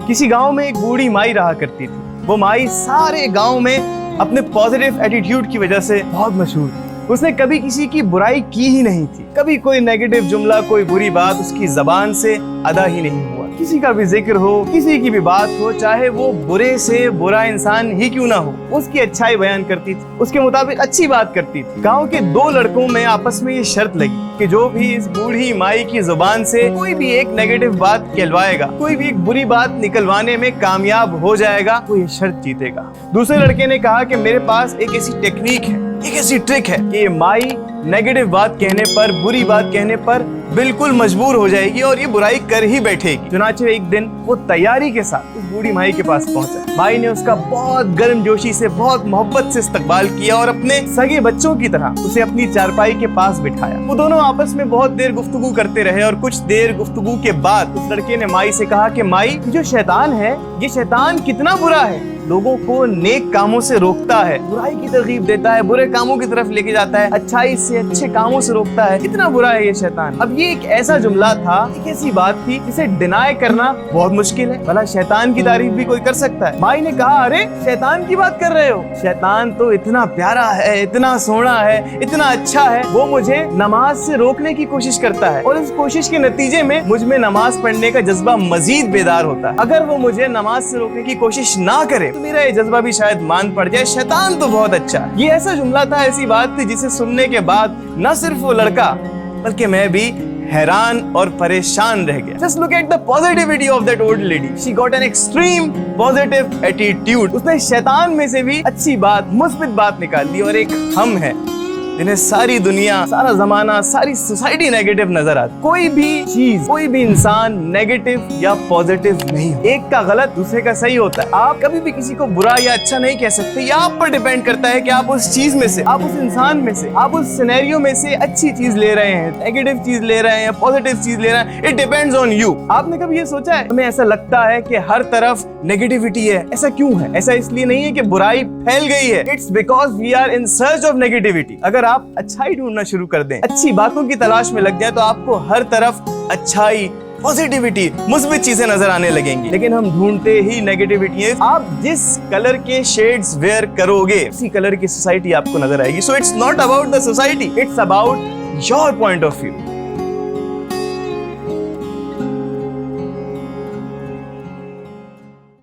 किसी गांव में एक बूढ़ी माई रहा करती थी। वो माई सारे गांव में अपने पॉजिटिव एटीट्यूड की वजह से बहुत मशहूर थी। उसने कभी किसी की बुराई की ही नहीं थी। कभी कोई नेगेटिव जुमला, कोई बुरी बात उसकी जबान से अदा ही नहीं हुआ। किसी का भी जिक्र हो, किसी की भी बात हो, चाहे वो बुरे से बुरा इंसान ही क्यों ना हो, उसकी अच्छाई बयान करती थी, उसके मुताबिक अच्छी बात करती थी। गांव के दो लड़कों में आपस में ये शर्त लगी कि जो भी इस बूढ़ी माई की जुबान से कोई भी एक नेगेटिव बात कहलवाएगा, कोई भी एक बुरी बात निकलवाने में कामयाब हो जाएगा, वो ये शर्त जीतेगा। दूसरे लड़के ने कहा कि मेरे पास एक ऐसी टेक्निक है, एक ऐसी ट्रिक है कि ये माई नेगेटिव बात कहने पर, बुरी बात कहने पर बिल्कुल मजबूर हो जाएगी और ये बुराई कर ही बैठेगी। चुनाचे एक दिन वो तैयारी के साथ उस बूढ़ी माई के पास पहुंचा। माई ने उसका बहुत गर्मजोशी से, बहुत मोहब्बत से इस्तकबाल किया और अपने सगे बच्चों की तरह उसे अपनी चारपाई के पास बिठाया। वो दोनों आपस में बहुत देर गुफ्तगू करते रहे और कुछ देर गुफ्तगू के बाद उस लड़के ने माई से कहा कि माई, जो शैतान है, ये शैतान कितना बुरा है, लोगों को नेक कामों से रोकता है, बुराई की तरगीब देता है, बुरे कामों की तरफ लेके जाता है, अच्छाई से अच्छे कामों से रोकता है, कितना बुरा है ये शैतान। अब ये एक ऐसा जुमला था, एक ऐसी बात थी जिसे डिनाई करना बहुत मुश्किल है। भला शैतान की तारीफ भी कोई कर सकता है। माई ने कहा, अरे शैतान की बात कर रहे हो? शैतान तो इतना प्यारा है, इतना सोना है, इतना अच्छा है, वो मुझे नमाज से रोकने की कोशिश करता है और इस कोशिश के नतीजे में मुझ में नमाज पढ़ने का जज्बा मजीद बेदार होता है। अगर वो मुझे नमाज से रोकने की कोशिश ना करे तो मेरा ये जज्बा भी शायद मान पड़ जाए। शैतान तो बहुत अच्छा है। ये ऐसा जुमला था, ऐसी बात थी जिसे सुनने के बाद न सिर्फ वो लड़का बल्कि मैं भी हैरान और परेशान रह गया। Just look at the positivity of that old lady. She got an extreme positive attitude. उसने शैतान में से भी अच्छी बात, मुस्बित बात निकाल ली और एक हम है जिन्हें सारी दुनिया, सारा जमाना, सारी सोसाइटी नेगेटिव नजर आती। कोई भी चीज, कोई भी इंसान नेगेटिव या पॉजिटिव नहीं। एक का गलत, दूसरे का सही होता है। आप कभी भी किसी को बुरा या अच्छा नहीं कह सकते। ये आप पर डिपेंड करता है कि आप उस चीज में से, आप उस इंसान में से, आप उस सिनेरियो में से अच्छी चीज ले रहे हैं, नेगेटिव चीज ले रहे हैं, पॉजिटिव चीज ले रहे हैं। It depends on you. आपने कभी ये सोचा है? हमें ऐसा लगता है कि हर तरफ नेगेटिविटी है। ऐसा क्यों है? ऐसा इसलिए नहीं है कि बुराई फैल गई है। It's because we are in search of negativity. अगर आप अच्छाई ढूंढना शुरू कर दें, अच्छी बातों की तलाश में लग जाए, तो आपको हर तरफ अच्छाई, पॉजिटिविटी, मुस्बित चीजें नजर आने लगेंगी। लेकिन हम ढूंढते ही नेगेटिविटी है। आप जिस कलर के शेड्स वेयर करोगे, उसी कलर की सोसाइटी आपको नजर आएगी। So it's not about the society, it's about your point of view.